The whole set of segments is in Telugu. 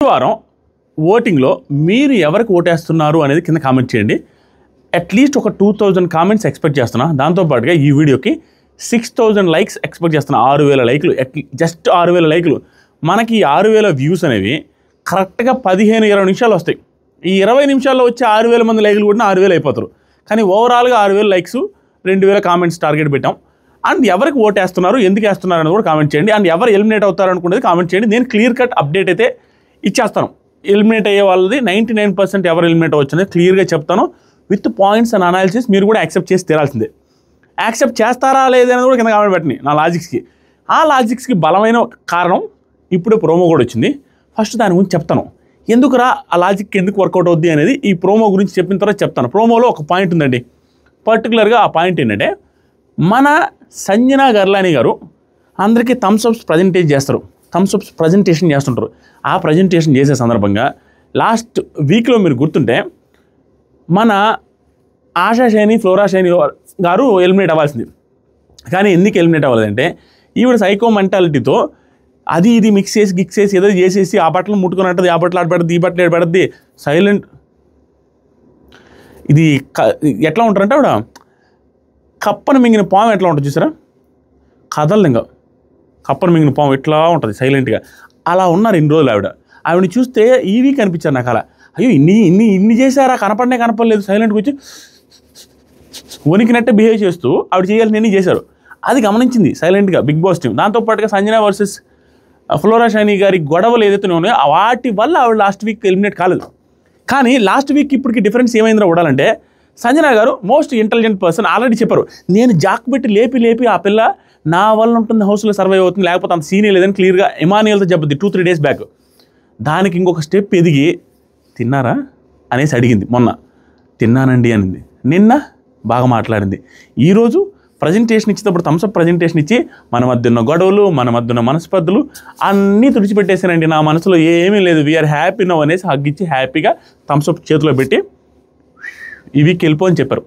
వారం ఓటింగ్లో మీరు ఎవరికి ఓటేస్తున్నారు అనేది కింద కామెంట్ చేయండి. అట్లీస్ట్ ఒక 2000 కామెంట్స్ ఎక్స్పెక్ట్ చేస్తున్నా. దాంతోపాటుగా ఈ వీడియోకి 6000 లైక్స్ ఎక్స్పెక్ట్ చేస్తున్నా. 6000 లైక్లు, జస్ట్ 6000 లైక్లు. మనకి 6000 వ్యూస్ అనేవి కరెక్ట్గా 15-20 నిమిషాలు వస్తాయి. ఈ 20 నిమిషాల్లో వచ్చే 6000 మంది లైక్లు కూడా 6000 అయిపోతారు. కానీ ఓవరాల్గా 6000 లైక్స్, 2000 కామెంట్స్ టార్గెట్ పెట్టాం. అండ్ ఎవరికి ఓటేస్తున్నారు, ఎందుకు వేస్తున్నారు అనేది కూడా కామెంట్ చేయండి. అండ్ ఎవరు ఎలిమినేట్ అవుతారు అనుకునేది కామెంట్ చేయండి. నేను క్లియర్ కట్ అప్డేట్ అయితే ఇచ్చేస్తాను. ఎలిమినేట్ అయ్యే వాళ్ళది 99% ఎవరు ఎలిమినేట్ అవ్వచ్చు అనేది క్లియర్గా చెప్తాను. విత్ పాయింట్స్ అండ్ అనాలిసిస్ మీరు కూడా యాక్సెప్ట్ చేసి తీరాల్సిందే. యాక్సెప్ట్ చేస్తారా లేదనేది కూడా కింద కామెంట్ పెట్టండి నా లాజిక్స్కి. ఆ లాజిక్స్కి బలమైన కారణం ఇప్పుడు ప్రోమో కూడా వచ్చింది. ఫస్ట్ దాని గురించి చెప్తాను. ఎందుకురా ఆ లాజిక్ ఎందుకు వర్కౌట్ అవుద్ది అనేది ఈ ప్రోమో గురించి చెప్పిన తర్వాత చెప్తాను. ప్రోమోలో ఒక పాయింట్ ఉందండి. పర్టికులర్గా ఆ పాయింట్ ఏంటంటే, మన సంజనా గర్లాని గారు అందరికీ థమ్స్అప్స్ ప్రజెంటేషన్ చేస్తుంటారు. ఆ ప్రజెంటేషన్ చేసే సందర్భంగా లాస్ట్ వీక్లో మీరు గుర్తుంటే మన ఆశా శైని, ఫ్లోరా శైని గారు ఎలిమినేట్ అవ్వాల్సింది. కానీ ఎందుకు ఎలిమినేట్ అవ్వలేదంటే, ఈవిడ సైకో మెంటాలిటీతో అది ఇది మిక్స్ చేసి ఏదో చేసేసి ఆ బట్టలు ముట్టుకున్నట్టు ఆ బట్టలు ఆడబెడద్ది, ఈ బట్టలు ఆడబెడద్ది, సైలెంట్. ఇది ఎట్లా ఉంటారంటే ఆవిడ కప్పను మింగిన పాము ఎట్లా ఉంటుంది చూసారా, కదలదు. ఇంకా కప్పను మింగిన పాము ఎట్లా ఉంటుంది సైలెంట్గా. అలా ఉన్నారు ఇన్ని రోజులు. ఆవిడని చూస్తే ఈ వీక్ అనిపించారు నాకు. అలా అయ్యో ఇన్ని చేశారా, కనపడలేదు, సైలెంట్గా వచ్చి వణికినట్టే బిహేవ్ చేస్తూ ఆవిడ చేయాల్సినవన్నీ చేశారు. అది గమనించింది సైలెంట్గా బిగ్ బాస్ టీం. దాంతోపాటుగా సంజన వర్సెస్ ఫ్లోరా శైని గారి గొడవలు ఏదైతే ఉన్నాయో వాటి వల్ల ఆవిడ లాస్ట్ వీక్ ఎలిమినేట్ కాలేదు. కానీ లాస్ట్ వీక్ ఇప్పటికి డిఫరెన్స్ ఏమైందో చూడాలంటే, సంజన గారు మోస్ట్ ఇంటెలిజెంట్ పర్సన్. ఆల్రెడీ చెప్పారు, నేను జాక్ పెట్టి లేపి ఆ పిల్ల నా వల్ల ఉంటుంది, హౌస్లో సర్వైవ్ అవుతుంది, లేకపోతే అంత సీనియర్ లేదని క్లియర్గా ఇమానియల్తో చెప్పింది 2-3 డేస్ బ్యాక్. దానికి ఇంకొక స్టెప్ ఎదిగి తిన్నారా అనేసి అడిగింది. మొన్న తిన్నానండి అనింది. నిన్న బాగా మాట్లాడింది. ఈరోజు ప్రజెంటేషన్ ఇచ్చినప్పుడు థమ్స్అప్ ప్రజెంటేషన్ ఇచ్చి మన మధ్య ఉన్న గొడవలు, మన మధ్య ఉన్న మనస్పర్ధలు అన్నీ తుడిచిపెట్టేసానండి, నా మనసులో ఏమీ లేదు, వీఆర్ హ్యాపీ నవ్ అనేసి హగ్గిచ్చి హ్యాపీగా థమ్స్అప్ చేతిలో పెట్టి ఈ వీక్ వెళ్ళిపో అని చెప్పారు.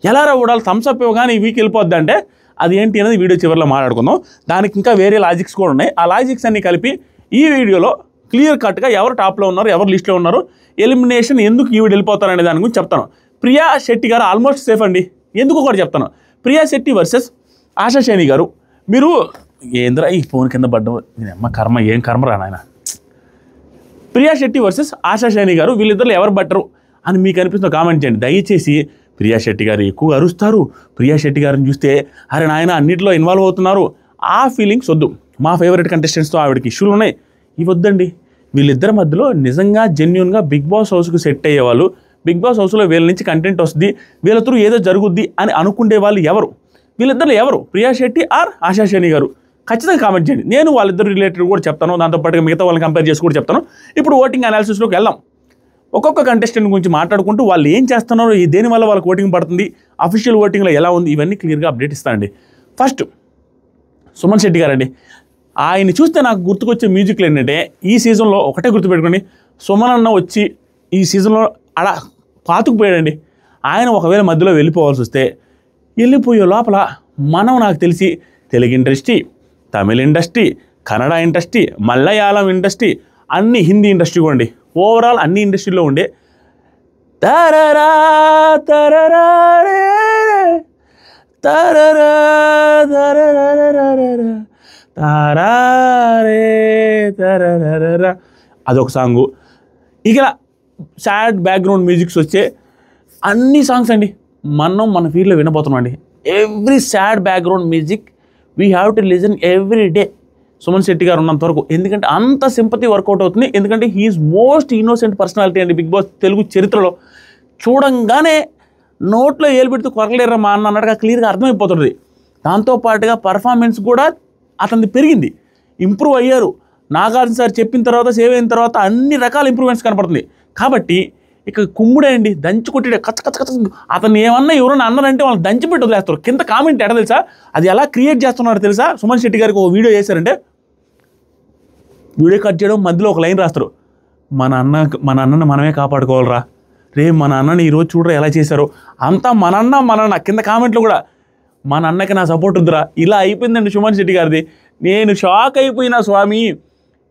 ఎలా రావడాలి థమ్స్అప్ ఇవ్వగానే ఈ వీక్ వెళ్ళిపోద్ది అంటే అది ఏంటి అనేది వీడియో చివరిలో మాట్లాడుకుందాం. దానికి ఇంకా వేరే లాజిక్స్ కూడా ఉన్నాయి. ఆ లాజిక్స్ అన్ని కలిపి ఈ వీడియోలో క్లియర్ కట్గా ఎవరు టాప్లో ఉన్నారు, ఎవరు లిస్ట్లో ఉన్నారు, ఎలిమినేషన్ ఎందుకు ఈవిడ వెళ్ళిపోతారు అనే దాని గురించి చెప్తాను. ప్రియా శెట్టి గారు ఆల్మోస్ట్ సేఫ్ అండి. ఎందుకు కూడా చెప్తాను. ప్రియా శెట్టి వర్సెస్ ఆశా శైని గారు. మీరు ఏంద్రా ఈ ఫోన్ కింద పడ్డం, అమ్మ కర్మ, ఏం కర్మ రా నాయన. ప్రియా శెట్టి వర్సెస్ ఆశా శైని గారు, వీళ్ళిద్దరు ఎవరు బట్టరు అని మీకు అనిపిస్తుందో కామెంట్ చేయండి. దయచేసి ప్రియా శెట్టి గారు ఎక్కువ అరుస్తారు, ప్రియా శెట్టి గారిని చూస్తే అరే నాయన అన్నింటిలో ఇన్వాల్వ్ అవుతున్నారు, ఆ ఫీలింగ్స్ వద్దు. మా ఫేవరెట్ కంటెస్టెంట్స్తో ఆవిడకి ఇష్యూలు ఉన్నాయి, ఇవి వద్దండి. వీళ్ళిద్దరి మధ్యలో నిజంగా జెన్యూన్గా బిగ్ బాస్ హౌస్కి సెట్ అయ్యేవాళ్ళు, బిగ్ బాస్ హౌస్లో వీళ్ళ నుంచి కంటెంట్ వస్తుంది, వీళ్ళ త్రూ ఏదో జరుగుద్ది అని అనుకునే వాళ్ళు ఎవరు, వీళ్ళిద్దరు ఎవరు, ప్రియా శెట్టి ఆర్ ఆశా శైని గారు? ఖచ్చితంగా కామెంట్ చేయండి. నేను వాళ్ళిద్దరు రిలేటెడ్ కూడా చెప్తాను, దాంతోపాటుగా మిగతా వాళ్ళని కంపేర్ చేసి కూడా చెప్తాను. ఇప్పుడు ఓటింగ్ అనాలిసిస్లోకి వెళ్దాం. ఒక్కొక్క కంటెస్టెంట్ గురించి మాట్లాడుకుంటూ వాళ్ళు ఏం చేస్తున్నారో, దేనివల్ల వాళ్ళకి ఓటింగ్ పడుతుంది, అఫీషియల్ ఓటింగ్లో ఎలా ఉంది, ఇవన్నీ క్లియర్గా అప్డేట్ ఇస్తానండి. ఫస్ట్ సుమన్ శెట్టి గారండి. ఆయన్ని చూస్తే నాకు గుర్తుకొచ్చే మ్యూజిక్లు ఏంటంటే, ఈ సీజన్లో ఒకటే గుర్తుపెట్టుకోండి, సుమన్ అన్న వచ్చి ఈ సీజన్లో అలా పాతుకుపోయాడండి. ఆయన ఒకవేళ మధ్యలో వెళ్ళిపోవాల్సి వస్తే వెళ్ళిపోయే లోపల మనం నాకు తెలిసి Telugu industry, Tamil industry, Kannada industry, Malayalam industry, అన్ని హిందీ ఇండస్ట్రీ కూడా అండి, ఓవరాల్ అన్ని ఇండస్ట్రీలో ఉండే తరరా తరరా తరరా తారే తరరా అదొక సాంగు. ఇక సాడ్ బ్యాక్గ్రౌండ్ మ్యూజిక్స్ వచ్చే అన్ని సాంగ్స్ అండి మనం మన ఫీల్డ్లో వినబోతున్నాం అండి. Every sad background music we have to listen every day Suman Shetty గారు ఉన్నంత వరకు. ఎందుకంటే అంత సింపతి వర్కౌట్ అవుతుంది. ఎందుకంటే హీఈస్ మోస్ట్ ఇన్నోసెంట్ పర్సనాలిటీ అండి బిగ్ బాస్ తెలుగు చరిత్రలో. చూడంగానే నోట్లో ఏలు పెడుతూ కొరకలేరా మా అన్న అన్నట్టుగా క్లియర్గా అర్థమైపోతుంది. దాంతోపాటుగా పర్ఫార్మెన్స్ కూడా అతనిది పెరిగింది, ఇంప్రూవ్ అయ్యారు. నాగార్జున సార్ చెప్పిన తర్వాత, సేవ్ అయిన తర్వాత అన్ని రకాల ఇంప్రూవ్మెంట్స్ కనపడుతుంది. కాబట్టి ఇక కుమ్ముడే అండి, దంచి కొట్టిడే కచ్చ కచ్చ కచ్చ. అతను ఏమన్నా ఎవరన్నా అన్నారంటే వాళ్ళు దంచి పెట్టి వదిలేస్తారు. కింద కామెంట్ ఎడ తెలుసా, అది ఎలా క్రియేట్ చేస్తున్నారో తెలుసా? సుమన్ శెట్టి గారికి ఒక వీడియో చేశారంటే వీడియో కట్ చేయడం మధ్యలో ఒక లైన్ రాస్తారు, మన అన్నను మనమే కాపాడుకోవాలరా రే, మన అన్నని ఈరోజు చూడరా ఎలా చేశారో, అంతా మన అన్న కింద కామెంట్లో కూడా మన అన్నకి నా సపోర్ట్ వద్దురా, ఇలా అయిపోయిందండి సుమన్ శెట్టి గారిది. నేను షాక్ అయిపోయినా స్వామి.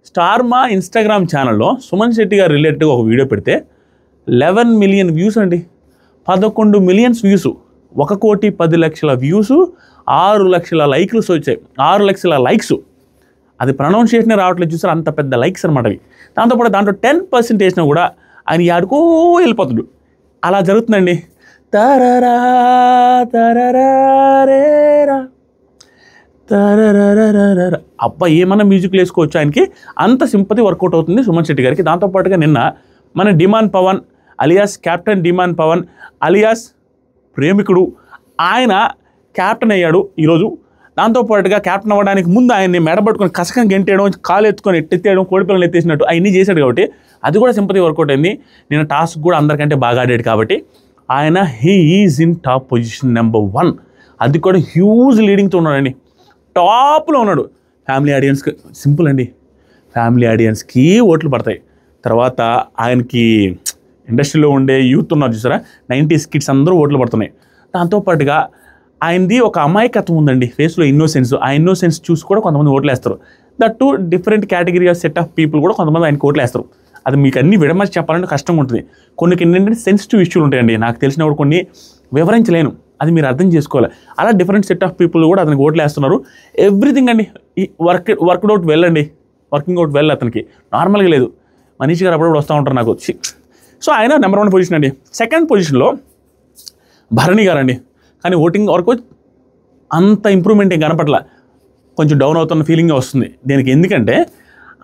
స్టార్ మా ఇన్స్టాగ్రామ్ ఛానల్లో సుమన్ శెట్టి గారు రిలేటెడ్గా ఒక వీడియో పెడితే 11 మిలియన్ వ్యూస్ అండి, 11 మిలియన్స్ వ్యూస్, 1,10,00,000 వ్యూస్, 6 లక్షల లైక్లు వచ్చాయి, 6 లక్షల లైక్స్. అది ప్రొనౌన్సియేషనే రావట్లేదు చూసారు, అంత పెద్ద లైక్స్ అనమాట అవి. దాంతోపాటు దాంట్లో 10% వేసినా కూడా ఆయన యాడుకో వెళ్ళిపోతాడు. అలా జరుగుతుందండి. తరరా తరరా రేరా తరరరరర. అబ్బా ఏమన్నా మ్యూజిక్లు వేసుకోవచ్చు ఆయనకి, అంత సింపతి వర్కౌట్ అవుతుంది సుమన్ శెట్టి గారికి. దాంతోపాటుగా నిన్న మన Demon Pavan alias captain Demon Pavan alias ప్రేమికుడు, ఆయన క్యాప్టెన్ అయ్యాడు ఈరోజు. దాంతోపాటుగా క్యాప్టెన్ అవ్వడానికి ముందు ఆయన్ని మెడబట్టుకొని కసకం గెంటేయడం, కాలు ఎత్తుకొని ఎత్తేయడం, కోడిపిల్లలు ఎత్తేసినట్టు అవన్నీ చేశాడు కాబట్టి అది కూడా సింపతి వర్కౌట్ అయింది. నేను టాస్క్ కూడా అందరికంటే బాగా ఆడాడు కాబట్టి ఆయన he is in top position number 1. అది కూడా హ్యూజ్ లీడింగ్తో ఉన్నాడండి, టాప్లో ఉన్నాడు. ఫ్యామిలీ ఆడియన్స్కి సింపుల్ అండి, ఫ్యామిలీ ఆడియన్స్కి ఓట్లు పడతాయి. తర్వాత ఆయనకి ఇండస్ట్రీలో ఉండే యూత్ ఉన్నారు చూసారా, 90s కిడ్స్ అందరూ ఓట్లు పడుతున్నాయి. దాంతోపాటుగా ఆయనది ఒక అమాయకత్వం ఉందండి, ఫేస్లో ఇన్నోసెన్స్. ఆ ఇన్నోసెన్స్ చూసి కూడా కొంతమంది ఓట్లు వేస్తారు. That different category of set of people కూడా కొంతమంది ఆయనకి ఓట్లు వేస్తారు. అది మీకు అన్ని విడమర్చి చెప్పాలంటే కష్టంగా ఉంటుంది. కొన్ని ఏంటంటే సెన్సిటివ్ ఇష్యూలు ఉంటాయండి, నాకు తెలిసినప్పుడు కొన్ని వివరించలేను, అది మీరు అర్థం చేసుకోవాలి. అలా డిఫరెంట్ సెట్ ఆఫ్ పీపుల్ కూడా అతనికి ఓట్లు వేస్తున్నారు. ఎవ్రీథింగ్ అండి, ఈ వర్క్డ్ అవుట్ వెల్ అండి, వర్కింగ్ అవుట్ వెల్. అతనికి నార్మల్గా లేదు. మనీష్ గారు అప్పుడప్పుడు వస్తూ ఉంటారు నాకు. సో ఆయన నెంబర్ 1 పొజిషన్ అండి. సెకండ్ పొజిషన్లో భరణి గారు అండి. కానీ ఓటింగ్ వరకు అంత ఇంప్రూవ్మెంట్ ఏం కనపట్ల, కొంచెం డౌన్ అవుతున్న ఫీలింగ్ వస్తుంది దీనికి. ఎందుకంటే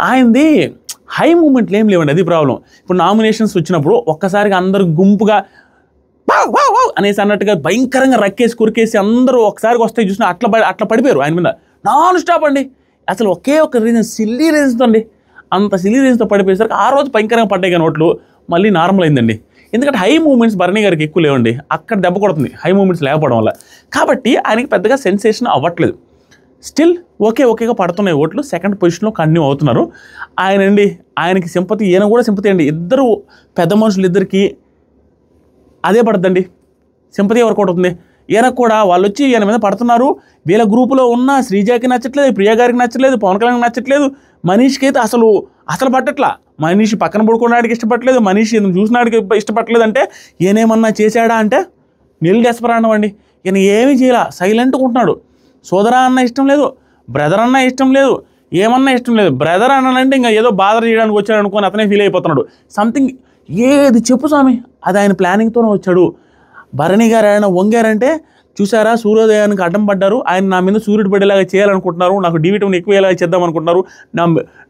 ఆయనది హై మూమెంట్లు ఏం లేవండి, అది ప్రాబ్లం. ఇప్పుడు నామినేషన్స్ వచ్చినప్పుడు ఒక్కసారిగా అందరూ గుంపుగా అనేసి అన్నట్టుగా భయంకరంగా రక్కేసి కురికేసి అందరూ ఒకసారికి వస్తే చూసినా అట్లా పడిపోయారు ఆయన మీద నాన్ స్టాప్ అండి. అసలు ఒకే ఒక రీజన్, సిల్లీ రీజన్తో అండి, అంత సిల్లీ రీజన్తో పడిపోయేసరికి ఆ రోజు భయంకరంగా పడ్డాయి కానీ ఓట్లు మళ్ళీ నార్మల్ అయిందండి. ఎందుకంటే హై మూమెంట్స్ భరణి గారికి ఎక్కువ లేవండి, అక్కడ దెబ్బ కొడుతుంది హై మూమెంట్స్ లేకపోవడం వల్ల. కాబట్టి ఆయనకి పెద్దగా సెన్సేషన్ అవ్వట్లేదు. స్టిల్ ఓకేగా పడుతున్నాయి ఓట్లు. సెకండ్ పొజిషన్లో కంటిన్యూ అవుతున్నారు ఆయనకి సింపతి, ఈయన కూడా సింపతి అండి. ఇద్దరు పెద్ద మనుషులు ఇద్దరికి అదే పడుతుందండి, సింపతి వర్కౌట్ అవుతుంది. ఈయనకు కూడా వాళ్ళు వచ్చి ఈయన మీద పడుతున్నారు. వీళ్ళ గ్రూపులో ఉన్న శ్రీజాకి నచ్చట్లేదు, ప్రియా గారికి నచ్చట్లేదు, పవన్ కళ్యాణ్కి నచ్చట్లేదు, మనీష్కి అయితే అసలు పట్టట్లా. మనీష్ పక్కన పడుకున్నాడికి ఇష్టపడలేదు, మనీష్ చూసినాడికి ఇష్టపడలేదు. అంటే ఈయనేమన్నా చేశాడా అంటే డెస్పరాండం అండి. ఈయన ఏమీ చేయాల, సైలెంట్గా ఉంటున్నాడు. సోదరా అన్న ఇష్టం లేదు, బ్రదర్ అన్న ఇష్టం లేదు, ఏమన్నా ఇష్టం లేదు. బ్రదర్ అన్నానంటే ఇంకా ఏదో బాధ చేయడానికి వచ్చాడు అనుకొని అతనే ఫీల్ అయిపోతున్నాడు. సంథింగ్ ఏది చెప్పు స్వామి, అది ఆయన ప్లానింగ్తోనే వచ్చాడు. భరణి గారు ఆయన వంగారంటే చూసారా, సూర్యోదయానికి అడ్డం పడ్డారు. ఆయన నా మీద సూర్యుడు పడేలాగా చేయాలనుకుంటున్నారు, నాకు డి విటమిన్ ఎక్కువ అయ్యేలాగా చేద్దాం అనుకుంటున్నారు,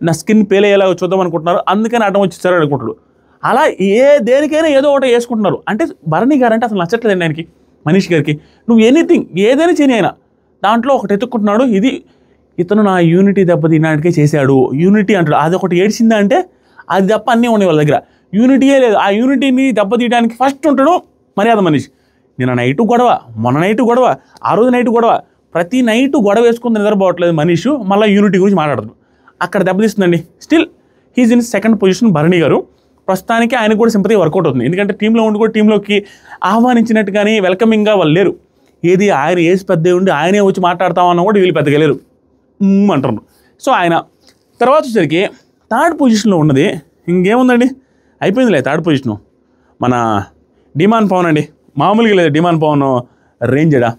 నా స్కిన్ పేలయ్యేలాగా చూద్దాం అనుకుంటున్నారు, అందుకని అడ్డం వచ్చేసారు అనుకుంటాడు. అలా దేనికైనా ఏదో ఒకటి వేసుకుంటున్నారు. అంటే భరణి గారు అంటే అసలు నచ్చట్లేదండి ఆయనకి, మనీష్ గారికి. నువ్వు ఎనీథింగ్ ఏదైనా చేయని ఆయన దాంట్లో ఒకటి ఎత్తుక్కుంటున్నాడు. ఇతను నా యూనిటీ దెబ్బతినడానికే చేశాడు, యూనిటీ అంటాడు. అది ఒకటి ఏడ్చిందా అంటే అది తప్ప అన్నీ ఉన్నాయి వాళ్ళ దగ్గర, యూనిటీయే లేదు. ఆ యూనిటీని దెబ్బతీయడానికి ఫస్ట్ ఉంటాడు మర్యాద మనీష్. నిన్న నైటు గొడవ, మొన్న నైటు గొడవ, ఆ రోజు నైటు గొడవ, ప్రతి నైటు గొడవ వేసుకుని నిద్రపోవట్లేదు మనీష్. మళ్ళీ యూనిటీ గురించి మాట్లాడదు, అక్కడ దెబ్బతీస్తుందండి. Still he's in second position Bharani garu. ప్రస్తుతానికి ఆయనకు కూడా సింపతి వర్కౌట్ అవుతుంది. ఎందుకంటే టీంలో ఉండి కూడా టీంలోకి ఆహ్వానించినట్టు కానీ వెల్కమింగ్గా వాళ్ళు లేరు. ఏది ఆయన ఏసి పెద్ద ఉండి ఆయనే వచ్చి మాట్లాడతామన్నా కూడా వీళ్ళు పెద్దగా లేరు అంటున్నారు. సో ఆయన తర్వాత వచ్చేసరికి థర్డ్ పొజిషన్లో ఉన్నది ఇంకేముందండి, అయిపోయిందిలే థర్డ్ పొజిషను మన డిమాన్ పవన్ అండి. మామూలుగా లేదు డిమాన్ పవన్ రేంజడా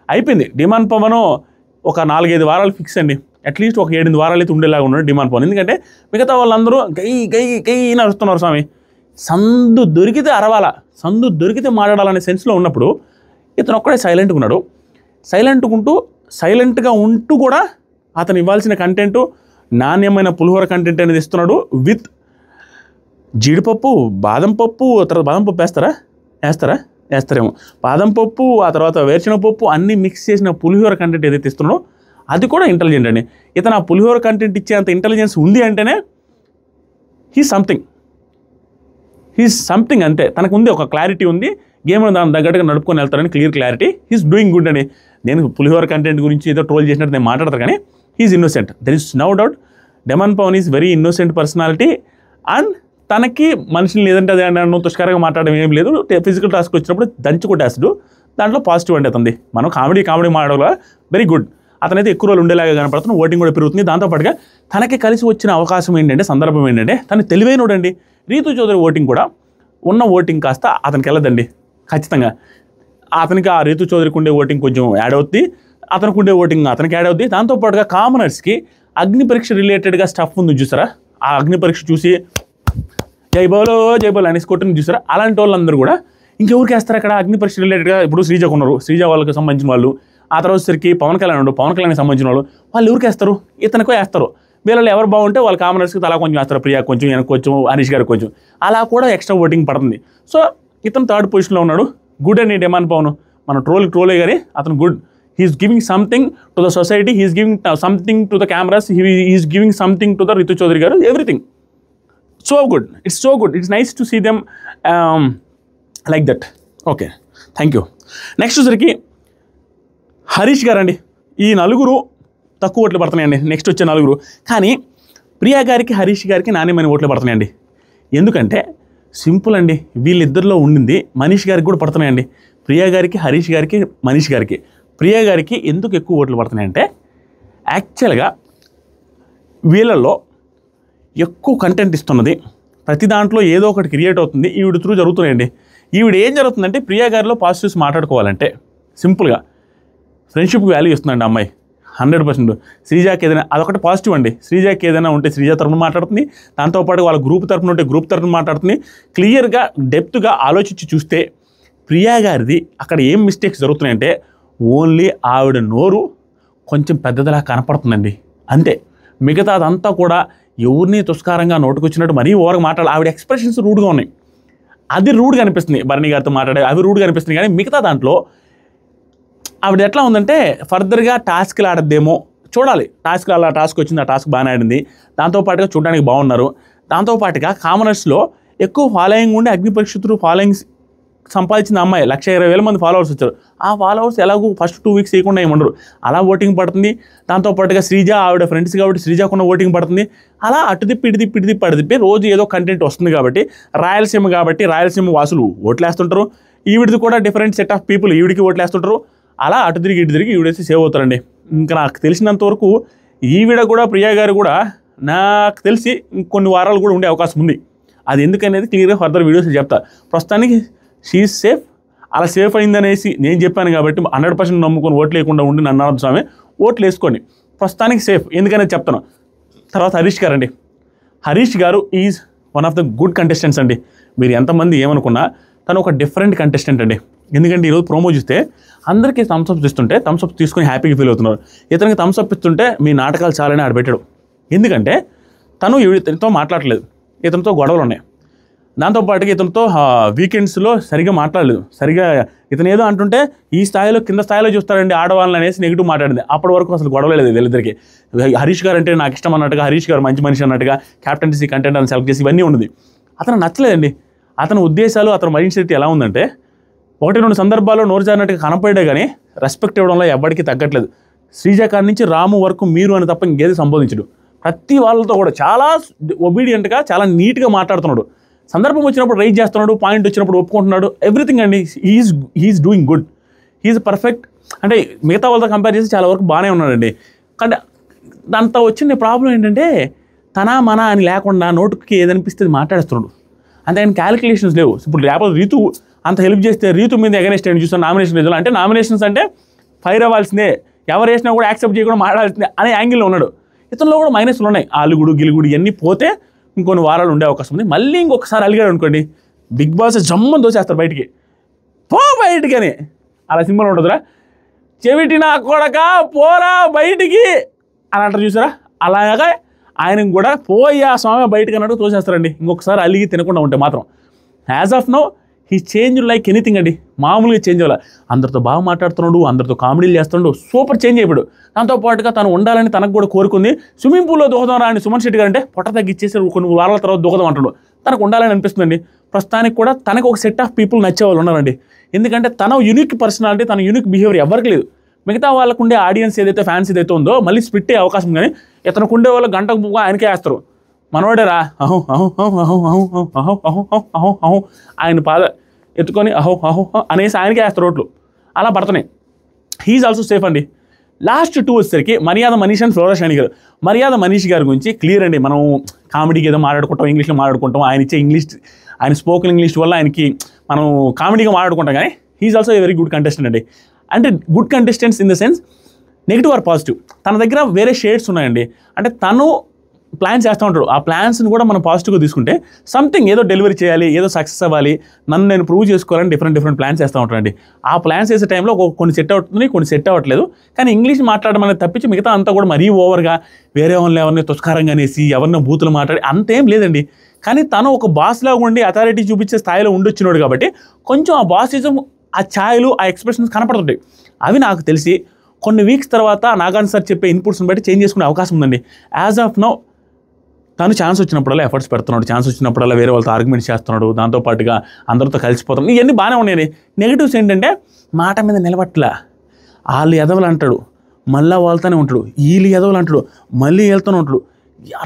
అయిపోయింది. డిమాన్ పవన్ ఒక 4-5 వారాలు ఫిక్స్ అండి, అట్లీస్ట్ ఒక 7-8 వారాలు అయితే ఉండేలాగా ఉన్నాడు డిమాన్ పవన్. ఎందుకంటే మిగతా వాళ్ళందరూ గై నడుస్తున్నారు స్వామి. సందు దొరికితే అరవాలా, సందు దొరికితే మాట్లాడాలనే సెన్స్లో ఉన్నప్పుడు ఇతను ఒక్కడే సైలెంట్గా ఉన్నాడు. సైలెంట్గా ఉంటూ కూడా అతను ఇవ్వాల్సిన కంటెంటు నాణ్యమైన పులిహోర కంటెంట్ అనేది ఇస్తున్నాడు. విత్ జీడిపప్పు, బాదం పప్పు, తర్వాత బాదం పప్పు వేస్తారేమో, బాదం పప్పు, ఆ తర్వాత వేరుశనగ పప్పు అన్నీ మిక్స్ చేసిన పులిహోర కంటెంట్ ఏదైతే ఇస్తున్నాడో అది కూడా ఇంటెలిజెంట్ అండి. ఇతను ఆ పులిహోర కంటెంట్ ఇచ్చేంత ఇంటెలిజెన్స్ ఉంది అంటేనే హీస్ సంథింగ్ అంతే. తనకు ఉంది, ఒక క్లారిటీ ఉంది, గేమ్లో దాని తగ్గట్టుగా నడుపుకొని వెళ్తారని clear clarity. He's doing good అని. నేను పులిహోర కంటెంట్ గురించి ఏదో ట్రోల్ చేసినట్టు నేను మాట్లాడతాను కానీ he's innocent, there is no doubt. Demon Pavan is very innocent personality. And తనకి మనుషులు లేదంటే అదే అన్న తుష్కరంగా మాట్లాడడం ఏం లేదు. ఫిజికల్ టాస్క్ వచ్చినప్పుడు దంచి కొట్టేస్తాడు, దాంట్లో పాజిటివ్ అంటే అతంది. మనం కామెడీ మాట్లాడాలి, వెరీ గుడ్. అతనైతే ఎక్కువ రోజులు ఉండేలాగా కనపడుతుంది, ఓటింగ్ కూడా పెరుగుతుంది. దాంతోపాటుగా తనకి కలిసి వచ్చిన అవకాశం ఏంటంటే, సందర్భం ఏంటంటే, తను తెలివైనోడండి. రీతు చౌదరి ఓటింగ్ కూడా ఉన్న ఓటింగ్ కాస్త అతనికి వెళ్ళదండి ఖచ్చితంగా. అతనికి ఆ రీతు చౌదరికి ఉండే ఓటింగ్ కొంచెం యాడ్ అవుద్ది, అతనికి ఉండే ఓటింగ్ అతనికి యాడ్ అవుద్ది. దాంతోపాటుగా కామనర్స్కి అగ్ని పరీక్ష రిలేటెడ్గా స్టఫ్ ఉంది చూసారా, ఆ అగ్ని పరీక్ష చూసి జై బోలో అనేసి కొట్టిన చూసారా, అలాంటి వాళ్ళందరూ కూడా ఇంకెవరికి వేస్తారు అక్కడ అగ్ని పరీక్ష రిలేటెడ్గా. ఇప్పుడు శ్రీజకు ఉన్నారు, శ్రీజ వాళ్ళకి సంబంధించిన వాళ్ళు. ఆ తర్వాత సరికి పవన్ కళ్యాణ్కి సంబంధించిన వాళ్ళు ఎవరికి వేస్తారు, ఇతనికో వేస్తారు. వీళ్ళలో ఎవరు బాగుంటే వాళ్ళు కామనర్స్కి తలా కొంచెం వేస్తారు, ప్రియా కొంచెం, వెనక్కి కొంచెం, హరీష్ గారికి కొంచెం, అలా కూడా ఎక్స్ట్రా ఓటింగ్ పడుతుంది. సో ఇతను థర్డ్ పొజిషన్లో ఉన్నాడు. గుడ్ అండి డిమాండ్ పవన్, మన ట్రోలే కానీ అతను good. He's giving something to the society, he's giving something to the cameras, he's giving something to the Ritu Chowdary garu, everything so good. It's nice to see them like that. Okay, thank you. Next వచ్చరికి హరీష్ గారు అండి. ఈ నలుగురు తక్కువ ఓట్లు పడుతున్నాయండి, నెక్స్ట్ వచ్చే నలుగురు. కానీ ప్రియా గారికి, హరీష్ గారికి నాణ్యమైన ఓట్లు పడుతున్నాయండి. ఎందుకంటే సింపుల్ అండి, వీళ్ళిద్దరిలో ఉండింది మనీష్ గారికి కూడా పడుతున్నాయండి. ప్రియా గారికి, హరీష్ గారికి, మనీష్ గారికి. ప్రియా గారికి ఎందుకు ఎక్కువ ఓట్లు పడుతున్నాయంటే, యాక్చువల్గా వీళ్ళల్లో ఎక్కువ కంటెంట్ ఇస్తున్నది, ప్రతి దాంట్లో ఏదో ఒకటి క్రియేట్ అవుతుంది, ఈవిడ త్రూ జరుగుతున్నాయండి. ఈవిడ ఏం జరుగుతుందంటే, ప్రియా గారిలో పాజిటివ్స్ మాట్లాడుకోవాలంటే సింపుల్గా ఫ్రెండ్షిప్కి వాల్యూ ఇస్తుందండి అమ్మాయి 100%. శ్రీజాకి ఏదైనా అదొకటి పాజిటివ్ అండి. శ్రీజాకి ఏదైనా ఉంటే శ్రీజా తరపున మాట్లాడుతుంది, దాంతోపాటు వాళ్ళ గ్రూప్ తరపున ఉంటే గ్రూప్ తరపున మాట్లాడుతుంది. క్లియర్గా డెప్త్గా ఆలోచించి చూస్తే ప్రియా గారిది అక్కడ ఏం మిస్టేక్స్ జరుగుతున్నాయంటే, ఓన్లీ ఆవిడ నోరు కొంచెం పెద్దదిలా కనపడుతుందండి అంతే. మిగతాదంతా కూడా ఎవరిని తుస్కారంగా నోటుకొచ్చినట్టు మరీ ఓవర్గా మాట్లాడాలి. ఆవిడ ఎక్స్ప్రెషన్స్ రూడ్గా ఉన్నాయి, అది రూడ్గా అనిపిస్తుంది. భరణి గారితో మాట్లాడే అవి రూడ్గా అనిపిస్తుంది. కానీ మిగతా దాంట్లో ఆవిడ ఎట్లా ఉందంటే, ఫర్దర్గా టాస్క్లు ఆడద్దేమో చూడాలి. టాస్క్ వచ్చింది, ఆ టాస్క్ బాగానే ఆడింది. దాంతోపాటుగా చూడడానికి బాగున్నారు. దాంతోపాటుగా కామనర్స్లో ఎక్కువ ఫాలోయింగ్ ఉండి అగ్ని పరీక్ష త్రూ ఫాలోయింగ్స్ సంపాదించిన అమ్మాయి 1,20,000 మంది ఫాలోవర్స్ వచ్చారు. ఆ ఫాలోవర్స్ ఎలాగో ఫస్ట్ 2 వీక్స్ చేయకుండా ఏమండరు, అలా ఓటింగ్ పడుతుంది. దాంతోపాటుగా శ్రీజ ఆవిడ ఫ్రెండ్స్ కాబట్టి శ్రీజాకున్న ఓటింగ్ పడుతుంది. అలా అటు తిప్పి రోజు ఏదో కంటెంట్ వస్తుంది కాబట్టి, రాయలసీమ వాసులు ఓట్లేస్తుంటారు. ఈవిడిది కూడా డిఫరెంట్ సెట్ ఆఫ్ పీపుల్ ఈవిడికి ఓట్లేస్తుంటారు. అలా అటు తిరిగి ఈవిడేసి సేవ్ అవుతారండి. ఇంకా నాకు తెలిసినంత వరకు ఈవిడ కూడా, ప్రియా గారు కూడా నాకు తెలిసి ఇంకొన్ని వారాలు కూడా ఉండే అవకాశం ఉంది. అది ఎందుకనేది క్లియర్గా ఫర్దర్ వీడియోస్ చెప్తా. ప్రస్తుతానికి షీఈ్ సేఫ్. అలా సేఫ్ అయిందనేసి నేను చెప్పాను కాబట్టి 100% నమ్ముకొని ఓట్లు లేకుండా ఉండి నన్ను అనొద్దు స్వామి, ఓట్లు వేసుకోండి. ప్రస్తుతానికి సేఫ్ ఎందుకనేది చెప్తాను. తర్వాత హరీష్ గారు అండి. హరీష్ గారు is one of the good contestants అండి. మీరు ఎంతమంది ఏమనుకున్నా తను ఒక డిఫరెంట్ కంటెస్టెంట్ అండి. ఎందుకంటే ఈరోజు ప్రోమో చూస్తే అందరికీ థమ్స్అప్ ఇస్తుంటే థమ్స్అప్ తీసుకొని హ్యాపీగా ఫీల్ అవుతున్నారు. ఇతనికి థమ్స్అప్ ఇస్తుంటే మీ నాటకాలు చాలని ఆడబెట్టాడు. ఎందుకంటే తను ఇతనితో మాట్లాడలేదు, ఇతనితో గొడవలు ఉన్నాయి. దాంతోపాటుగా ఇతనితో వీకెండ్స్లో సరిగ్గా మాట్లాడలేదు. ఇతను ఏదో అంటుంటే ఈ స్థాయిలో కింద స్థాయిలో చూస్తారండి ఆడవాళ్ళని అనేసి నెగిటివ్ మాట్లాడింది. అప్పటి వరకు అసలు గొడవలేదు వీళ్ళిద్దరికి. హరీష్ గారు అంటే నాకు ఇష్టం అన్నట్టుగా, హరీష్ గారు మంచి మనిషి అన్నట్టుగా క్యాప్టెన్సీ కంటెంట్ అని సెలెక్ట్ చేసి ఇవన్నీ ఉన్నది. అతను నచ్చలేదండి. అతని ఉద్దేశాలు, అతని మైండ్ సెట్ ఎలా ఉందంటే, 1-2 సందర్భాల్లో నోరు జారినట్టుగా కనపడే కానీ రెస్పెక్ట్ ఇవ్వడంలో ఎవరికి తగ్గట్లేదు. శ్రీజ కాడి నుంచి రాము వరకు మీరు అని తప్ప ఇంకేది సంబోధించడు. ప్రతి వాళ్ళతో కూడా చాలా ఒబీడియంట్గా, చాలా నీట్గా మాట్లాడుతున్నాడు. సందర్భం వచ్చినప్పుడు రైజ్ చేస్తున్నాడు, పాయింట్ వచ్చినప్పుడు ఒప్పుకుంటున్నాడు. ఎవ్రీథింగ్ అండి. He's doing good, he's perfect. అంటే మిగతా వాళ్ళతో కంపేర్ చేసి చాలా వరకు బాగానే ఉన్నాడండి. కానీ దాంతో వచ్చిన ప్రాబ్లం ఏంటంటే, తన మన అని లేకుండా నోటుకి ఏదనిపిస్తుంది మాట్లాడుతున్నాడు. అంతే ఆయన క్యాలిక్యులేషన్స్ లేవు. ఇప్పుడు లేకపోతే రీతు అంత హెల్ప్ చేస్తే రీతు మీద ఎగనెస్ట్ ఏంటి చూస్తాను నామినేషన్ రిజల్ట్ అంటే, నామినేషన్స్ అంటే ఫైర్ అవ్వాల్సిందే, ఎవరు వేసినా కూడా యాక్సెప్ట్ చేయకుండా మాట్లాడాల్సిందే అనే యాంగిల్లో ఉన్నాడు. ఇతనిలో కూడా మైనస్లు ఉన్నాయి. అలుగుడు గిలుగుడు ఇవన్నీ పోతే ఇంకొన్ని వారాలు ఉండే అవకాశం ఉంది. మళ్ళీ ఇంకొకసారి అలిగాడు అనుకోండి, బిగ్ బాస్ జమ్మని దోచేస్తారు బయటికి, పో బయటికి అని. అలా సింబల్ ఉంటుందిరా, చెవిటి నా కొడక పోరా బయటికి అని అంటారు చూసారా, అలాగా ఆయనకు కూడా పోయి ఆ స్వామి బయటకు అన్నట్టు తోసేస్తారండి. ఇంకొకసారి అలిగి తినకుండా ఉంటే మాత్రం. As of now he change like anything అండి. మామూలుగా చేంజ్ అవ్వాలి. అందరితో బాగా మాట్లాడుతున్నాడు, అందరితో కామెడీలు చేస్తున్నాడు, సూపర్ చేంజ్ అయిపోయాడు. దాంతోపాటుగా తను ఉండాలని తనకు కూడా కోరుకుంది. స్విమ్మింగ్ పూల్లో దూకదాం రా అని సుమన్ శెట్టి గారు అంటే పొట్ట తగ్గిచ్చేసి కొన్ని వారాల తర్వాత దూకదాం అంటాడు. తనకు ఉండాలని అనిపిస్తుందండి. ప్రస్తుతానికి కూడా తనకు ఒక సెట్ ఆఫ్ పీపుల్ నచ్చే వాళ్ళు ఉన్నారండి. ఎందుకంటే తన యూనిక్ పర్సనాలిటీ, తన యూనిక్ బిహేవియర్ ఎవరికి లేదు. మిగతా వాళ్ళకు ఉండే ఆడియన్స్ ఏదైతే ఫ్యాన్స్ ఏదైతే ఉందో మళ్ళీ స్ప్లిట్ అయ్యే అవకాశం, కానీ ఇతనికి ఉండే వాళ్ళు గంటకు పువ్వు ఆయనకే వేస్తారు. మనోడేరా అహో అహో అహో అహో అహో అహో అహో అహో అహో ఆయన పాద ఎత్తుకొని అహో అహో అనేసి ఆయనకే వేస్తారు ఓట్లు. అలా పడుతున్నాయి. హీఈస్ ఆల్సో సేఫ్ అండి. లాస్ట్ 2 వచ్చేసరికి మర్యాద మనీష్ అండ్ ఫ్లోరా షైనీ గారు. మర్యాద మనీష్ గారి గురించి క్లియర్ అండి. మనం కామెడీకి ఏదో మాట్లాడుకుంటాం, ఇంగ్లీష్లో మాట్లాడుకుంటాం, ఆయన ఇచ్చే ఇంగ్లీష్, ఆయన స్పోకెన్ ఇంగ్లీష్ వల్ల ఆయనకి మనం కామెడీగా మాట్లాడుకుంటాం. కానీ he's also a very good contestant అండి. అంటే good contestants in the sense negative or positive. తన దగ్గర వేరే షేడ్స్ ఉన్నాయండి. అంటే తను ప్లాన్స్ చేస్తూ ఉంటాడు. ఆ ప్లాన్స్ని కూడా మనం పాజిటివ్గా తీసుకుంటే సంథింగ్ ఏదో డెలివరీ చేయాలి, ఏదో సక్సెస్ అవ్వాలి, నన్ను నేను ప్రూవ్ చేసుకోవాలని డిఫరెంట్ ప్లాన్స్ చేస్తూ ఉంటానండి. ఆ ప్లాన్స్ చేసే టైంలో కొన్ని సెట్ అవుతుంది, కొన్ని సెట్ అవ్వట్లేదు. కానీ ఇంగ్లీష్ మాట్లాడడం అనేది తప్పించి మిగతా అంతా కూడా మరీ ఓవర్గా వేరే వాళ్ళని ఎవరిని తుస్కారంగా అనేసి ఎవరినో బూతులు మాట్లాడి అంతేం లేదండి. కానీ తను ఒక బాస్లాగా ఉండి అథారిటీ చూపించే స్థాయిలో ఉండిచ్చినాడు కాబట్టి కొంచెం ఆ బాసిజం, ఆ ఛాయలు, ఆ ఎక్స్ప్రెషన్స్ కనపడుతుంటాయి. అవి నాకు తెలిసి కొన్ని వీక్స్ తర్వాత నాగార్జున సార్ చెప్పే ఇన్పుట్స్ని బట్టి చేంజ్ చేసుకునే అవకాశం ఉందండి. యాజ్ ఆఫ్ నౌ తను ఛాన్స్ వచ్చినప్పుడల్లా ఎఫర్ట్స్ పెడుతున్నాడు, ఛాన్స్ వచ్చినప్పుడల్లా వేరే వాళ్ళతో ఆర్గ్యుమెంట్స్ చేస్తున్నాడు, దాంతోపాటుగా అందరితో కలిసిపోతున్నాడు. ఇవన్నీ బాగానే ఉన్నాయండి. నెగిటివ్స్ ఏంటంటే మాట మీద నిలబట్లా, వాళ్ళు ఎదవలు అంటాడు, మళ్ళీ వాళ్ళతోనే ఉంటాడు, వీళ్ళు ఎదవలు అంటాడు, మళ్ళీ వెళ్తూనే ఉంటాడు.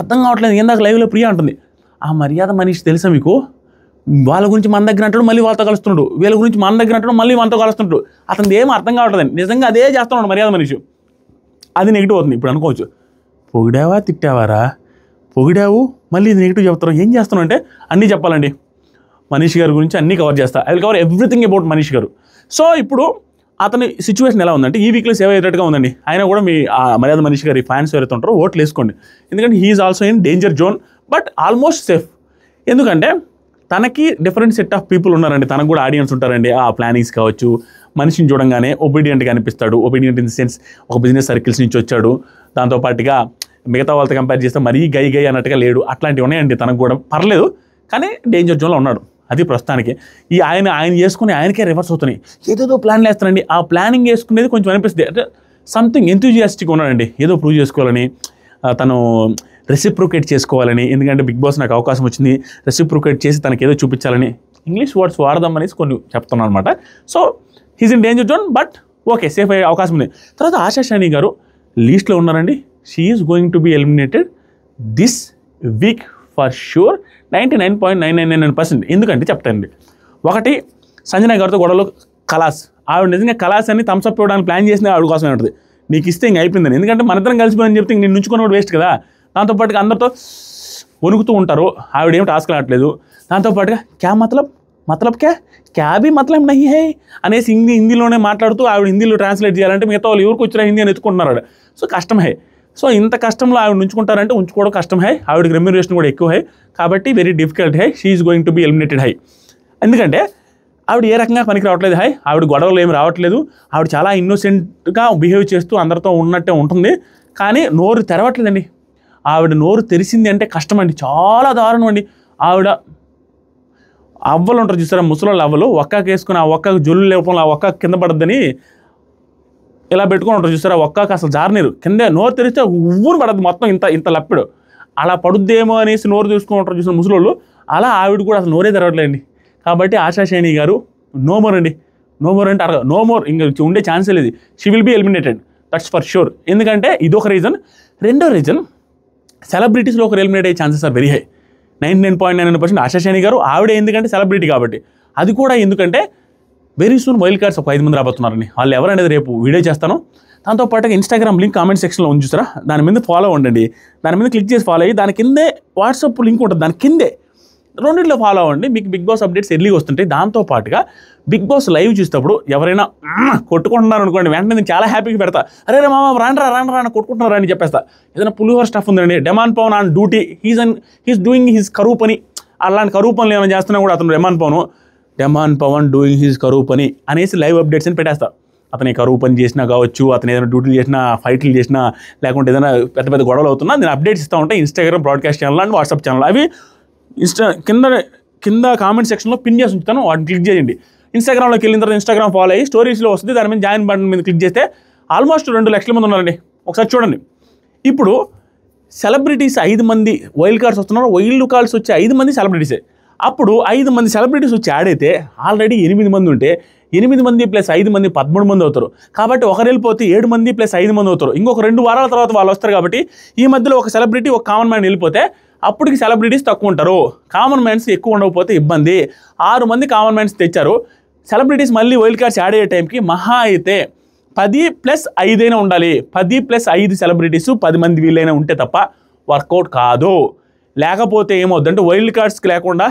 అర్థం కావట్లేదు. ఇందాక లైవ్లో ప్రియా అంటుంది, ఆ మర్యాద మనీష్ తెలుసా మీకు, వాళ్ళ గురించి మన దగ్గర అంటాడు, మళ్ళీ వాళ్ళతో కలుస్తున్నాడు, వీళ్ళ గురించి మన దగ్గర అంటాడు, మళ్ళీ మనతో కలుస్తుంటాడు. అతను ఏం అర్థం కావట్లేదండి. నిజంగా అదే చేస్తున్నాడు మర్యాద మనీష్. అది నెగిటివ్ అవుతుంది. ఇప్పుడు అనుకోవచ్చు, పొగిడావా తిట్టావారా, పొగిడావు మళ్ళీ ఇది నెగిటివ్ చెప్తారు, ఏం చేస్తున్నావు అంటే అన్నీ చెప్పాలండి. మనీష్ గారి గురించి అన్నీ కవర్ చేస్తా. I will cover everything about Manish గారు. సో ఇప్పుడు అతని సిచ్యువేషన్ ఎలా ఉందంటే ఈ వీక్లో సేవ్ అయ్యేటట్టుగా ఉందండి. ఆయన కూడా మీ మర్యాద మనీష్ గారి ఫ్యాన్స్ ఎవరైతే ఉంటారో ఓట్లు వేసుకోండి. ఎందుకంటే he's also in danger zone, but almost safe. ఎందుకంటే తనకి డిఫరెంట్ సెట్ ఆఫ్ పీపుల్ ఉన్నారండి. తనకు కూడా ఆడియన్స్ ఉంటారండి. ఆ ప్లానింగ్స్ కావచ్చు, మనిషిని చూడంగానే ఒబీడియంట్గా అనిపిస్తాడు. ఒబీడియంట్ ఇన్ ద సెన్స్ ఒక బిజినెస్ సర్కిల్స్ నుంచి వచ్చాడు, దాంతోపాటుగా మిగతా వాళ్ళతో కంపేర్ చేస్తే మరీ గై అన్నట్టుగా లేడు. అట్లాంటివి ఉన్నాయండి. తనకు కూడా పర్లేదు, కానీ డేంజర్ జోన్లో ఉన్నాడు. అది ప్రస్తుతానికి. ఈ ఆయన చేసుకుని ఆయనకే రివర్స్ అవుతున్నాయి. ఏదేదో ప్లాన్లు వేస్తారండి. ఆ ప్లానింగ్ వేసుకునేది కొంచెం అనిపిస్తుంది. అంటే సంథింగ్ ఎంతూజియాస్టిక్ ఉన్నాడండి. ఏదో ప్రూవ్ చేసుకోవాలని, తను రెసిప్రొకేట్ చేసుకోవాలని. ఎందుకంటే బిగ్ బాస్ నాకు అవకాశం వచ్చింది, రెసిప్రొకేట్ చేసి తనకి ఏదో చూపించాలని ఇంగ్లీష్ వర్డ్స్ వాడదాం అనేసి కొన్ని చెప్తున్నాను అనమాట. So he's in danger zone, but okay, safe అయ్యే అవకాశం ఉంది. తర్వాత ఆశా షైనీ గారు లీస్ట్లో ఉన్నారండి. She is going to be eliminated this week for sure, 99.999%. ఎందుకంటే చెప్తానండి. ఒకటి, సంజన గారితో గొడవలో కలాస్. ఆవిడ నిజంగా కలాస్ అని థమ్స్అప్ ఇవ్వడానికి ప్లాన్ చేసింది ఆవిడ కోసం ఉంటుంది. నీకు ఇస్తే ఇంక అయిపోయిందని. ఎందుకంటే మన ఇద్దరం కలిసిపోయిందని చెప్తే నేను నుంచుకొని కూడా వేస్ట్ కదా. దాంతోపాటుగా అందరితో వణుకుతూ ఉంటారు. ఆవిడ ఏం టాస్క్ ఆడట్లేదు. దాంతోపాటుగా క్యా మతలబ్ క్యా భీ మతలబ్ నహీ హై అనేసి హిందీలోనే మాట్లాడుతూ ఆవిడ హిందీలో ట్రాన్స్లేట్ చేయాలంటే మిగతా వాళ్ళు ఎవరికి వచ్చినా హిందీ అని ఎత్తుకుంటున్నారు ఆవిడ. సో కష్టం హై. సో ఇంత కష్టంలో ఆవిడ ఉంచుకుంటారంటే ఉంచుకోవడం కష్టం హై. ఆవిడకి రెమ్యూనరేషన్ కూడా ఎక్కువ హై. కాబట్టి very difficult high. She is going to be eliminated high. ఎందుకంటే ఆవిడ ఏ రకంగా పనికి రావట్లేదు హై. ఆవిడ గొడవలు ఏమి రావట్లేదు. ఆవిడ చాలా ఇన్నోసెంట్గా బిహేవ్ చేస్తూ అందరితో ఉన్నట్టే ఉంటుంది. కానీ నోరు తెరవట్లేదండి. ఆవిడ నోరు తెరిచింది అంటే కష్టం అండి, చాలా దారుణం అండి. ఆవిడ అవ్వలు ఉంటారు చూసారా, ముసలోళ్ళు అవ్వలు, ఒక్కకి వేసుకుని ఆ ఒక్కకు జొల్లు లేపంలో ఆ ఒక్క కింద పడద్దని ఇలా పెట్టుకుని ఉంటారు చూసారా, ఒక్కకి అసలు జారనీరు. కింద నోరు తెరిస్తే ఉవ్వును పడద్దు మొత్తం, ఇంత లప్పిడు అలా పడుద్దేమో అనేసి నోరు తీసుకుని ఉంటారు చూసిన ముసలోళ్ళు. అలా ఆవిడ కూడా అసలు నోరే తెరవట్లేదండి. కాబట్టి ఆశా షైనీ గారు నో మోర్ అండి. నో మోర్ అంటే నో మోర్, ఇంకా ఉండే ఛాన్సే లేదు. She will be eliminated, that's for sure. ఎందుకంటే ఇదొక రీజన్. రెండో రీజన్, సెలబ్రిటీస్లో ఒకరు ఎలిమినేట్ అయ్యే chances are very high. 99.99% Asha Saini గారు. ఆవిడే ఎందుకంటే సెలబ్రిటీ కాబట్టి. అది కూడా ఎందుకంటే వెరీ సూన్ వైల్డ్ కార్డ్స్ ఒక 5 మంది రాబోతున్నారండి. వాళ్ళు ఎవరనేది రేపు వీడియో చేస్తాను. దాంతోపాటుగా ఇన్స్టాగ్రామ్ లింక్ కామెంట్ సెక్షన్లో ఉంది చూసారా, దాని మీద ఫాలో అవ్వండి. దాని మీద క్లిక్ చేసి ఫాలో అయ్యి దాని కిందే వాట్సాప్ లింక్ ఉంటుంది, దాని కిందే రెండింటిలో ఫాలో అవ్వండి. మీకు బిగ్ బాస్ అప్డేట్స్ ఎర్లీగా వస్తుంటాయి. దాంతోపాటుగా బిగ్ బాస్ లైవ్ చూసేటప్పుడు ఎవరైనా కొట్టుకుంటున్నారు అనుకోండి, వెంటనే నేను చాలా హ్యాపీగా పెడతా. అరే మామ రాండ్రా కొట్టుకుంటున్నారా అని చెప్పేస్తా. ఏదైనా పులిహోర స్టఫ్ ఉందండి, demon Pavan on duty, he's doing his కరువు పని. అలాంటి కరువు పనులు ఏమైనా చేస్తున్నా కూడా అతను డెమాన్ పవన్ డూయింగ్ హిస్ కరువు పని అనేసి లైవ్ అప్డేట్స్ అని పెట్టేస్తా. అతని కరువు పని చేసినా కావచ్చు, అతను ఏదైనా డ్యూటీలు చేసినా, ఫైట్లు చేసినా, లేకుంటే ఏదైనా పెద్ద గొడవలు అవుతున్నా నేను అప్డేట్స్ ఇస్తూ ఉంటాను Instagram broadcast channel and WhatsApp channel. అవి కింద కామెంట్ సెక్షన్లో పిన్ చేసి ఉంచుతాను, వాటిని క్లిక్ చేయండి. ఇన్స్టాగ్రామ్లోకి వెళ్ళిన తర్వాత ఇన్స్టాగ్రామ్ ఫాలో అయ్యి స్టోరీస్లో వస్తుంది, దాని మీద జాయిన్ బటన్ మీద క్లిక్ చేస్తే ఆల్మోస్ట్ 2 లక్షల మంది ఉన్నారండి. ఒకసారి చూడండి. ఇప్పుడు సెలబ్రిటీస్ 5 మంది వైల్డ్ కార్డ్స్ వస్తున్నారు. వైల్డ్ కార్డ్స్ వచ్చే 5 మంది సెలబ్రిటీసే. అప్పుడు 5 మంది సెలబ్రిటీస్ వచ్చి యాడ్ అయితే ఆల్రెడీ 8 మంది ఉంటే 8 మంది ప్లస్ 5 మంది 13 మంది అవుతారు. కాబట్టి ఒకరు వెళ్ళిపోతే 7 మంది ప్లస్ 5 మంది అవుతారు. ఇంకొక 2 వారాల తర్వాత వాళ్ళు వస్తారు. కాబట్టి ఈ మధ్యలో ఒక సెలబ్రిటీ, ఒక కామన్ మ్యాన్ వెళ్ళిపోతే అప్పటికి సెలబ్రిటీస్ తక్కువ ఉంటారు. కామన్ మ్యాన్స్ ఎక్కువ ఉండకపోతే ఇబ్బంది. 6 మంది కామన్ మ్యాన్స్ తెచ్చారు. సెలబ్రిటీస్ మళ్ళీ వైల్డ్ కార్డ్స్ యాడ్ అయ్యే టైంకి మహా అయితే 10+5 ఉండాలి. 10+5 సెలబ్రిటీస్ 10 మంది వీళ్ళైనా ఉంటే తప్ప వర్కౌట్ కాదు. లేకపోతే ఏమవుద్దంటే వైల్డ్ కార్డ్స్కి లేకుండా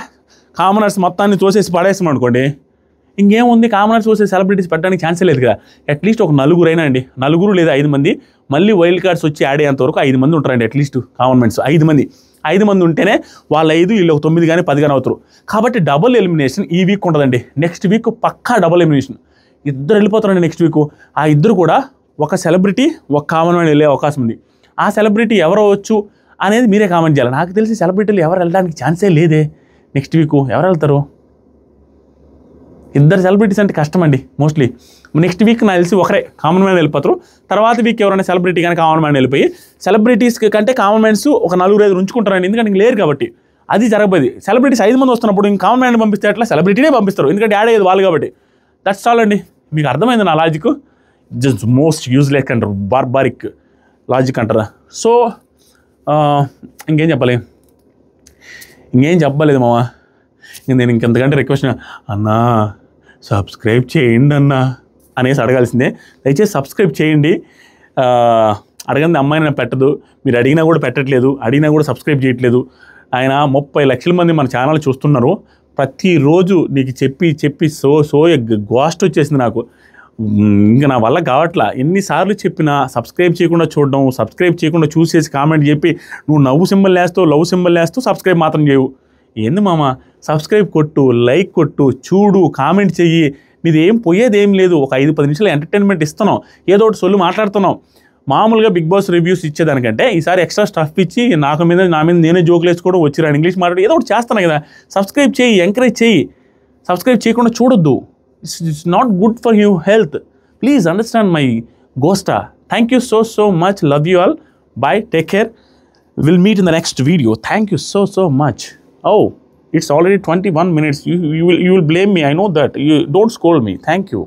కామనర్స్ మొత్తాన్ని తోసేసి పడేసాం అనుకోండి, ఇంకేముంది, కామనర్స్ చూసే సెలబ్రిటీస్ పెట్టడానికి ఛాన్సే లేదు కదా. అట్లీస్ట్ ఒక నలుగురైనా అండి, 4 లేదా 5 మంది మళ్ళీ వైల్డ్ కార్డ్స్ వచ్చి యాడ్ అయ్యేంత వరకు 5 మంది ఉంటారండి. అట్లీస్ట్ కామన్మెంట్స్ 5 మంది ఉంటేనే వాళ్ళు 5 వీళ్ళు ఒక 9 కానీ 10 కానీ అవుతారు. కాబట్టి డబుల్ ఎలిమినేషన్ ఈ వీక్ ఉంటుందండి. నెక్స్ట్ వీక్ పక్కా డబుల్ ఎలిమినేషన్. ఇద్దరు వెళ్ళిపోతారండి నెక్స్ట్ వీక్. ఆ ఇద్దరు కూడా ఒక సెలబ్రిటీ ఒక కామన్ మ్యాన్ వెళ్ళే అవకాశం ఉంది. ఆ సెలబ్రిటీ ఎవరు అవ్వచ్చు అనేది మీరే కామెంట్ చేయాలి. నాకు తెలిసి సెలబ్రిటీలు ఎవరు వెళ్ళడానికి ఛాన్సే లేదే నెక్స్ట్ వీక్. ఎవరు వెళ్తారు? ఇద్దరు సెలబ్రిటీస్ అంటే కష్టం అండి మోస్ట్లీ. నెక్స్ట్ వీక్ నాకు తెలిసి ఒకరే కామన్ మ్యాన్ వెళ్ళిపోతారు. తర్వాత వీక్ ఎవరైనా సెలబ్రిటీ కానీ కామన్ మ్యాన్ వెళ్ళిపోయి, సెలబ్రిటీస్ కంటే కామన్ మ్యాన్స్ ఒక 4-5 ఉంచుకుంటారండి. ఎందుకంటే ఇంక లేరు కాబట్టి. అది జరగబోయేది. సెలబ్రిటీస్ 5 మంది వస్తున్నప్పుడు ఇంక కామన్ మ్యాన్ పంపిస్తే అట్లా సెలబ్రిటీనే పంపిస్తారు, ఎందుకంటే యాడ్ అయ్యేది వాళ్ళు కాబట్టి. దట్స్ ఆల్ అండి. మీకు అర్థమైంది నా లాజిక్? జస్ట్ మోస్ట్ యూజ్లెస్ అంటారు, బార్బారిక్ లాజిక్ అంటారా. సో ఇంకేం చెప్పలేదు మామ. నేను ఇంకెంతకంటే రిక్వెస్ట్, అన్నా సబ్స్క్రైబ్ చేయండి అన్నా అనేసి అడగాల్సిందే. దయచేసి సబ్స్క్రైబ్ చేయండి. అడగండి అమ్మాయిని పెట్టదు, మీరు అడిగినా కూడా పెట్టట్లేదు, అడిగినా కూడా సబ్స్క్రైబ్ చేయట్లేదు. ఆయన 30 లక్షల మంది మన ఛానల్ చూస్తున్నారు. ప్రతిరోజు నీకు చెప్పి గోస్ట్ వచ్చేసింది నాకు. ఇంకా నా వల్ల కావట్లా. ఎన్నిసార్లు చెప్పినా సబ్స్క్రైబ్ చేయకుండా చూడడం, సబ్స్క్రైబ్ చేయకుండా చూసేసి కామెంట్ చెప్పి నువ్వు లవ్ సింబల్ వేస్తూ సబ్స్క్రైబ్ మాత్రం చేయవు. ఏంది మామ, సబ్స్క్రైబ్ కొట్టు, లైక్ కొట్టు, చూడు, కామెంట్ చెయ్యి. నీది ఏం పోయేదేం లేదు. ఒక 5-10 నిమిషాలు ఎంటర్టైన్మెంట్ ఇస్తున్నాం, ఏదో ఒకటి సొల్లు మాట్లాడుతున్నాం. మామూలుగా బిగ్ బాస్ రివ్యూస్ ఇచ్చేదానికంటే ఈసారి ఎక్స్ట్రా స్టఫ్ ఇచ్చి నా మీద నేనే జోకులు వేసుకోవడం, వచ్చిరా ఇంగ్లీష్ మాట్లాడి ఏదో ఒకటి చేస్తున్నాను కదా. సబ్స్క్రైబ్ చేయి, ఎంకరేజ్ చేయి. సబ్స్క్రైబ్ చేయకుండా చూడొద్దు. It's not good for your health. Please understand my గోస్టా. Thank you so much. Love you all. Bye. Take care. Will meet in the next video. Thank you so much. Oh, it's already 21 minutes. You will blame me. I know that. You don't scold me. Thank you.